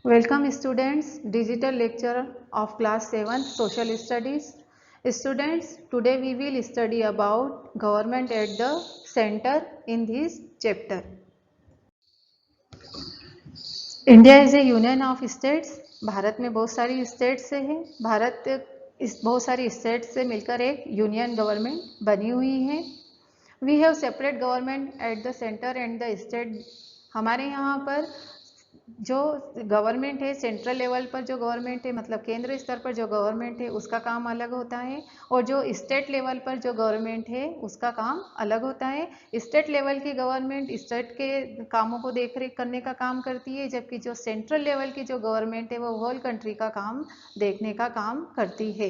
Welcome students, digital lecture of class 7 social studies. Students, today we will study about government at the center in this chapter. India is A union of states. Bharat में बहुत सारी states है। भारत इस बहुत सारी states से मिलकर एक यूनियन गवर्नमेंट बनी हुई है। We have separate government at the centre and the state. हमारे यहाँ पर जो गवर्नमेंट है, सेंट्रल लेवल पर जो गवर्नमेंट है, मतलब केंद्र स्तर पर जो गवर्नमेंट है उसका काम अलग होता है, और जो स्टेट लेवल पर जो गवर्नमेंट है उसका काम अलग होता है। स्टेट लेवल की गवर्नमेंट स्टेट के कामों को देख रेख करने का काम करती है, जबकि जो सेंट्रल लेवल की जो गवर्नमेंट है वो होल कंट्री का काम देखने का काम करती है।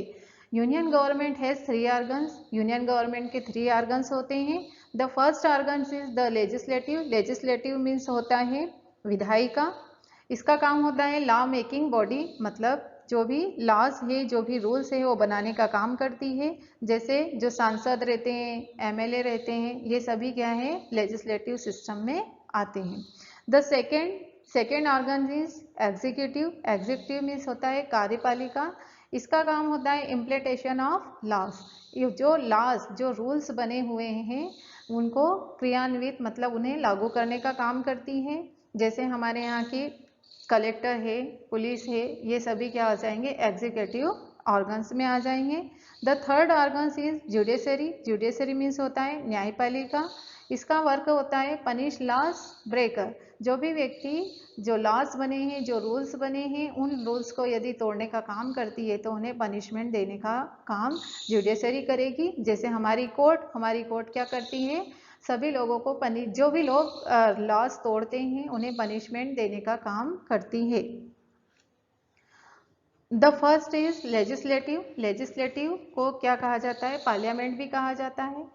Union government has 3 organs. Union government के 3 ऑर्गन्स होते हैं। The first organs is the legislative. Legislative means होता है विधायिका। इसका काम होता है लॉ मेकिंग बॉडी, मतलब जो भी लॉज है, जो भी रूल्स है वो बनाने का काम करती है। जैसे जो सांसद रहते हैं, एमएलए रहते हैं, ये सभी क्या है, लेजिस्लेटिव सिस्टम में आते हैं। The second organ is executive. Executive means होता है कार्यपालिका। इसका काम होता है इम्प्लीमेंटेशन ऑफ लॉज। ये जो लॉज, जो रूल्स बने हुए हैं उनको क्रियान्वित, मतलब उन्हें लागू करने का काम करती है। जैसे हमारे यहाँ की कलेक्टर है, पुलिस है, ये सभी क्या आ जाएंगे, एग्जीक्यूटिव ऑर्गन्स में आ जाएंगे। The third organs is judiciary. Judiciary means होता है न्यायपालिका। इसका वर्क होता है पनिश लॉज ब्रेकर। जो भी व्यक्ति जो लॉज बने हैं, जो रूल्स बने हैं, उन रूल्स को यदि तोड़ने का काम करती है तो उन्हें पनिशमेंट देने का काम जुडिशरी करेगी। जैसे हमारी कोर्ट क्या करती है, सभी लोगों को जो भी लोग लॉज तोड़ते हैं उन्हें पनिशमेंट देने का काम करती है। The first is legislative. Legislative को क्या कहा जाता है, पार्लियामेंट भी कहा जाता है।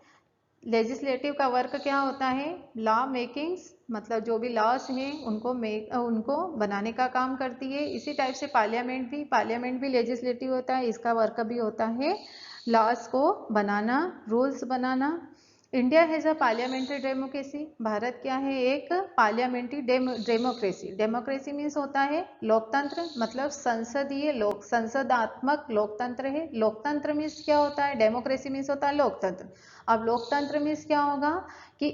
लेजिस्लेटिव का वर्क क्या होता है, लॉ मेकिंग्स, मतलब जो भी लॉस हैं उनको बनाने का काम करती है। इसी टाइप से पार्लियामेंट भी लेजिस्लेटिव होता है। इसका वर्क भी होता है लॉस को बनाना, रूल्स बनाना। India has a parliamentary democracy. Bharat क्या है, एक पार्लियामेंट्री डेमोक्रेसी। डेमोक्रेसी मीन्स होता है लोकतंत्र, मतलब संसदात्मक लोकतंत्र है। लोकतंत्र मीन्स क्या होता है, डेमोक्रेसी मीन्स होता है लोकतंत्र। अब लोकतंत्र मीन्स क्या होगा कि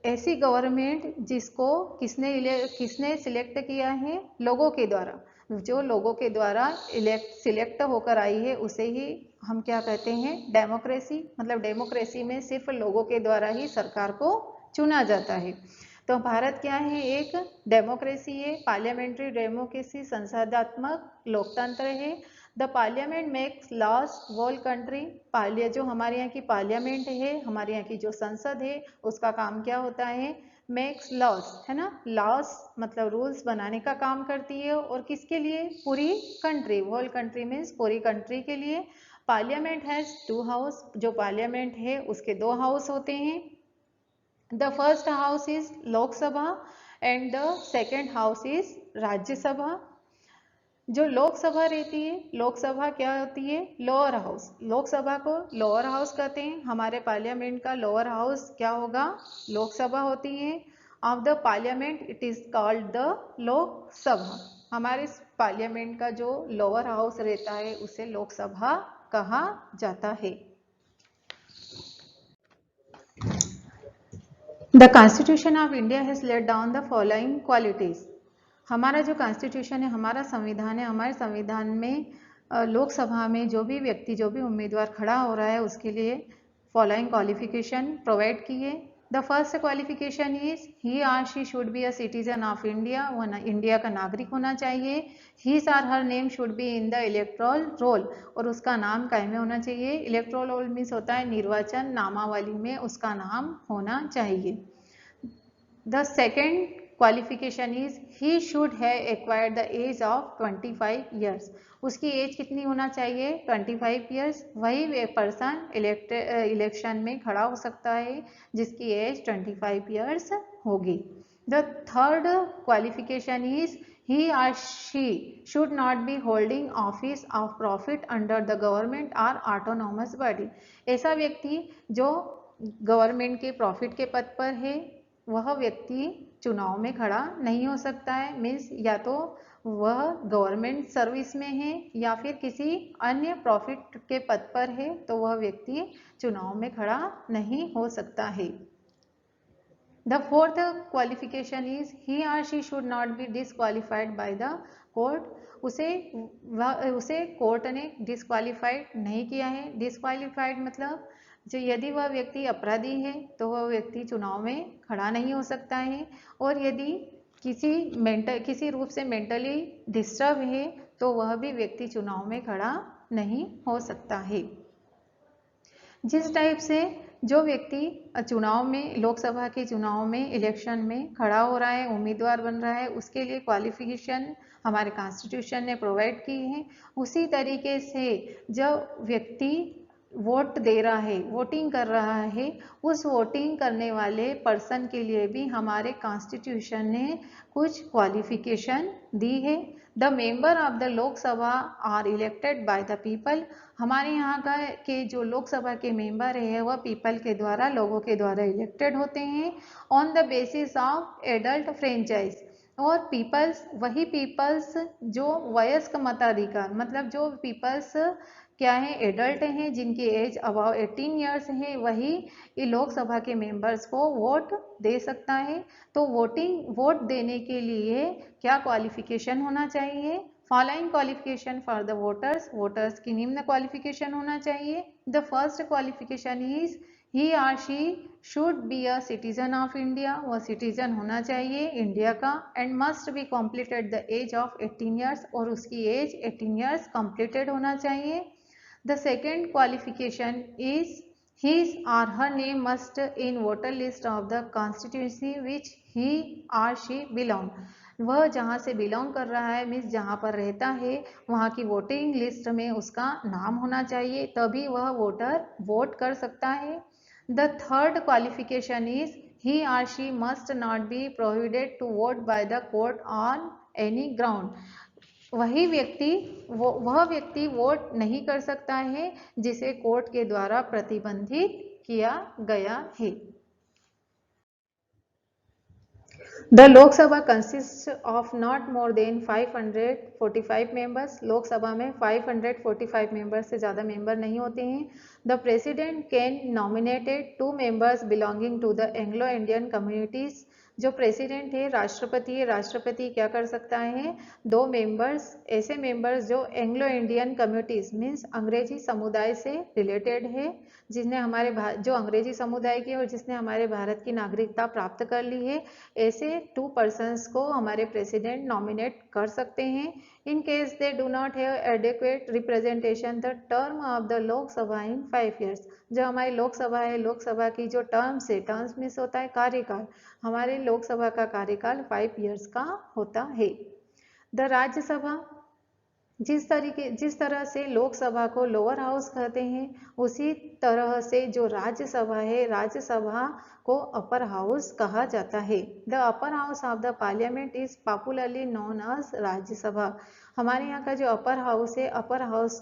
ऐसी गवर्नमेंट जिसको किसने सिलेक्ट किया है, लोगों के द्वारा। जो लोगों के द्वारा सिलेक्ट होकर आई है उसे ही हम क्या कहते हैं, डेमोक्रेसी। मतलब डेमोक्रेसी में सिर्फ लोगों के द्वारा ही सरकार को चुना जाता है। तो भारत क्या है, एक डेमोक्रेसी है, पार्लियामेंट्री डेमोक्रेसी, संसदात्मक लोकतंत्र है। The parliament makes laws whole country. जो हमारे यहाँ की पार्लियामेंट है, हमारे यहाँ की जो संसद है, उसका काम क्या होता है, मेक्स लॉज, है ना। लॉज मतलब रूल्स बनाने का काम करती है, और किसके लिए, पूरी कंट्री, होल कंट्री मीन्स पूरी कंट्री के लिए। Parliament has 2 house. जो पार्लियामेंट है उसके 2 हाउस होते हैं। The first house is Lok Sabha and the second house is Rajya Sabha. जो लोकसभा रहती है, लोकसभा क्या होती है, लोअर हाउस। लोकसभा को लोअर हाउस कहते हैं। हमारे पार्लियामेंट का लोअर हाउस क्या होगा, लोकसभा होती है। Of the parliament it is called the Lok Sabha. हमारे पार्लियामेंट का जो लोअर हाउस रहता है उसे लोकसभा कहा जाता है। The constitution of India has laid down the following qualities. हमारा जो कॉन्स्टिट्यूशन है, हमारा संविधान है, हमारे संविधान में लोकसभा में जो भी व्यक्ति, जो भी उम्मीदवार खड़ा हो रहा है उसके लिए फॉलोइंग क्वालिफिकेशन प्रोवाइड किए। The first qualification is he or she should be a citizen of India. वो इंडिया का नागरिक होना चाहिए। His or her name should be in the electoral roll, और उसका नाम काय में होना चाहिए, इलेक्ट्रोल रोल मीन्स होता है निर्वाचन नामावली में उसका नाम होना चाहिए। The second qualification is he should have acquired the age of 25 years. उसकी एज कितनी होना चाहिए, 25 years। वही पर्सन इलेक्शन में खड़ा हो सकता है जिसकी एज 25 years होगी। The third qualification is he or she should not be holding office of profit under the government or autonomous body। ऐसा व्यक्ति जो गवर्नमेंट के प्रॉफिट के पद पर है वह व्यक्ति चुनाव में खड़ा नहीं हो सकता है। मीन्स या तो वह गवर्नमेंट सर्विस में है या फिर किसी अन्य प्रॉफिट के पद पर है, तो वह व्यक्ति चुनाव में खड़ा नहीं हो सकता है। The fourth qualification is he or she should not be disqualified by the court. उसे कोर्ट ने डिस्क्वालीफाइड नहीं किया है। डिस्क्वालीफाइड मतलब जो यदि वह व्यक्ति अपराधी है तो वह व्यक्ति चुनाव में खड़ा नहीं हो सकता है, और यदि किसी रूप से मेंटली डिस्टर्ब है तो वह भी व्यक्ति चुनाव में खड़ा नहीं हो सकता है। जिस टाइप से जो व्यक्ति चुनाव में, लोकसभा के चुनाव में, इलेक्शन में खड़ा हो रहा है, उम्मीदवार बन रहा है, उसके लिए क्वालिफिकेशन हमारे कॉन्स्टिट्यूशन ने प्रोवाइड की है, उसी तरीके से जब व्यक्ति वोट दे रहा है, वोटिंग कर रहा है, उस वोटिंग करने वाले पर्सन के लिए भी हमारे कॉन्स्टिट्यूशन ने कुछ क्वालिफिकेशन दी है। The member of the Lok Sabha are elected by the people. हमारे यहाँ का के जो लोकसभा के मेंबर है वह पीपल के द्वारा, लोगों के द्वारा इलेक्टेड होते हैं on the basis of adult franchise. और पीपल्स, वही पीपल्स जो वयस्क मताधिकार, मतलब जो पीपल्स क्या है, एडल्ट हैं, जिनकी एज अबाव 18 ईयर्स है, वही लोकसभा के मेंबर्स को वोट दे सकता है। तो वोट देने के लिए क्या क्वालिफिकेशन होना चाहिए? Following qualification for the voters की निम्न क्वालिफिकेशन होना चाहिए। The first qualification is he or she should be a citizen of India. वह सिटीजन होना चाहिए इंडिया का, and must be completed the age of 18 years, और उसकी एज 18 ईयर्स कम्प्लीटेड होना चाहिए। The second qualification is his or her name must in voter list of the constituency which he or she belong. वह जहाँ से belong कर रहा है, मीन्स जहाँ पर रहता है, वहाँ की वोटिंग लिस्ट में उसका नाम होना चाहिए, तभी वह वोटर वोट कर सकता है। The third qualification is he or she must not be prohibited to vote by the court on any ground. वह व्यक्ति वोट नहीं कर सकता है जिसे कोर्ट के द्वारा प्रतिबंधित किया गया है। The Lok Sabha consists of not more than 545 members. Lok Sabha में 545 मेंबर्स से ज़्यादा मेंबर नहीं होते हैं। The President can nominate 2 members belonging to the Anglo-Indian communities. जो प्रेसिडेंट है, राष्ट्रपति है, राष्ट्रपति क्या कर सकता है? 2 मेंबर्स, ऐसे मेंबर्स जो एंग्लो इंडियन कम्युनिटीज मीन्स अंग्रेजी समुदाय से रिलेटेड है, जिसने जो अंग्रेजी समुदाय की और जिसने हमारे भारत की नागरिकता प्राप्त कर ली है, ऐसे 2 पर्सन्स को हमारे प्रेसिडेंट नॉमिनेट कर सकते हैं। In case they do not have adequate representation the term of the Lok Sabha in 5 years. जो हमारी लोकसभा है, लोकसभा की जो टर्म्स है, टर्म्स मीन्स होता है कार्यकाल, हमारे लोकसभा का कार्यकाल 5 ईयर्स का होता है। द राज्यसभा, जिस तरह से लोकसभा को लोअर हाउस कहते हैं, उसी तरह से जो राज्यसभा है, राज्यसभा को अपर हाउस कहा जाता है। The upper house of the parliament is popularly known as Rajya Sabha. हमारे यहाँ का जो अपर हाउस है, अपर हाउस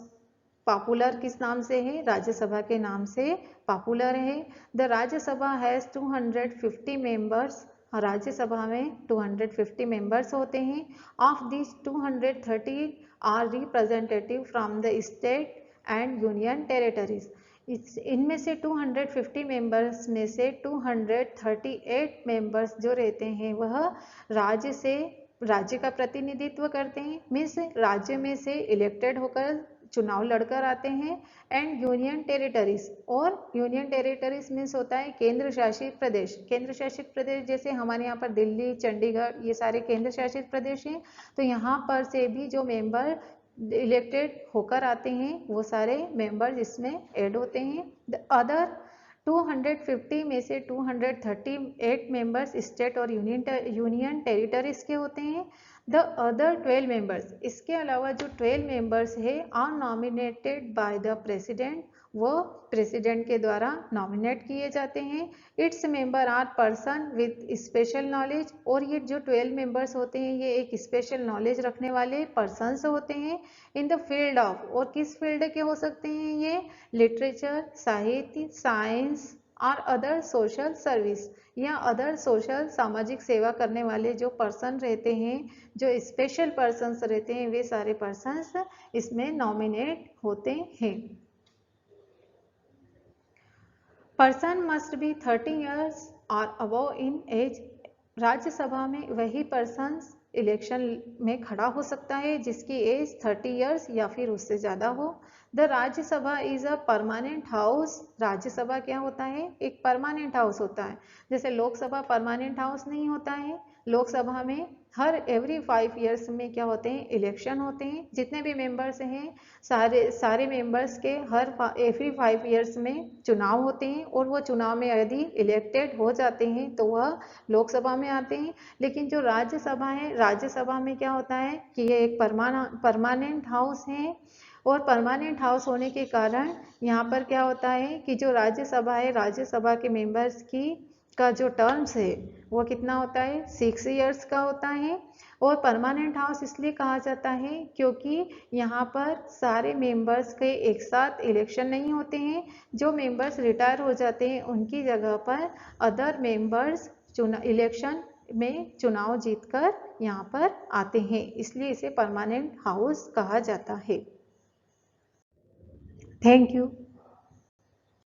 पॉपुलर किस नाम से है? राज्यसभा के नाम से पॉपुलर है। The Rajya Sabha has 250 members. Rajya Sabha में 250 मेंबर्स होते हैं। Of this 230 are representative from the state and union territories. इनमें से 250 मेंबर्स में से 238 मेंबर्स जो रहते हैं वह राज्य का प्रतिनिधित्व करते हैं, मीन्स राज्य में से इलेक्टेड होकर चुनाव लड़कर आते हैं। एंड यूनियन टेरिटरीज, और यूनियन टेरिटरीज मीन्स होता है केंद्र शासित प्रदेश। केंद्र शासित प्रदेश जैसे हमारे यहाँ पर दिल्ली, चंडीगढ़, ये सारे केंद्र शासित प्रदेश हैं, तो यहाँ पर से भी जो मेंबर इलेक्टेड होकर आते हैं वो सारे मेंबर्स इसमें ऐड होते हैं। द अदर 250 में से 238 मेंबर्स स्टेट और यूनियन टेरिटरीज के होते हैं। द अदर 12 मेंबर्स, इसके अलावा जो 12 मेंबर्स है, are nominated by the president, वो प्रेसिडेंट के द्वारा नॉमिनेट किए जाते हैं। Its member are person with special knowledge, और ये जो 12 मेंबर्स होते हैं ये एक स्पेशल नॉलेज रखने वाले पर्सन्स होते हैं इन द फील्ड ऑफ, और किस फील्ड के हो सकते हैं ये? लिटरेचर, साहित्य, साइंस, और अदर सोशल सर्विस या अदर सोशल सामाजिक सेवा करने वाले जो पर्सन रहते हैं, जो स्पेशल पर्सन्स रहते हैं, वे सारे पर्सन्स इसमें नॉमिनेट होते हैं। पर्सन मस्ट बी 30 years और अबव इन एज। राज्यसभा में वही पर्सन्स इलेक्शन में खड़ा हो सकता है जिसकी एज 30 years या फिर उससे ज़्यादा हो। The Rajya Sabha is a permanent house. Rajya Sabha क्या होता है? एक परमानेंट हाउस होता है। जैसे लोकसभा परमानेंट हाउस नहीं होता है। लोकसभा में हर एवरी 5 years में क्या होते हैं? इलेक्शन होते हैं। जितने भी मेंबर्स हैं सारे मेंबर्स के हर एवरी 5 years में चुनाव होते हैं और वो चुनाव में यदि इलेक्टेड हो जाते हैं तो वह लोकसभा में आते हैं। लेकिन जो राज्यसभा है, राज्यसभा में क्या होता है कि ये एक परमानेंट हाउस है और परमानेंट हाउस होने के कारण यहाँ पर क्या होता है कि जो राज्यसभा है, राज्यसभा के मेंबर्स की का जो टर्म्स है वो कितना होता है? 6 years का होता है। और परमानेंट हाउस इसलिए कहा जाता है क्योंकि यहाँ पर सारे मेंबर्स के एक साथ इलेक्शन नहीं होते हैं। जो मेंबर्स रिटायर हो जाते हैं उनकी जगह पर अदर मेंबर्स इलेक्शन में चुनाव जीतकर यहाँ पर आते हैं, इसलिए इसे परमानेंट हाउस कहा जाता है। Thank you.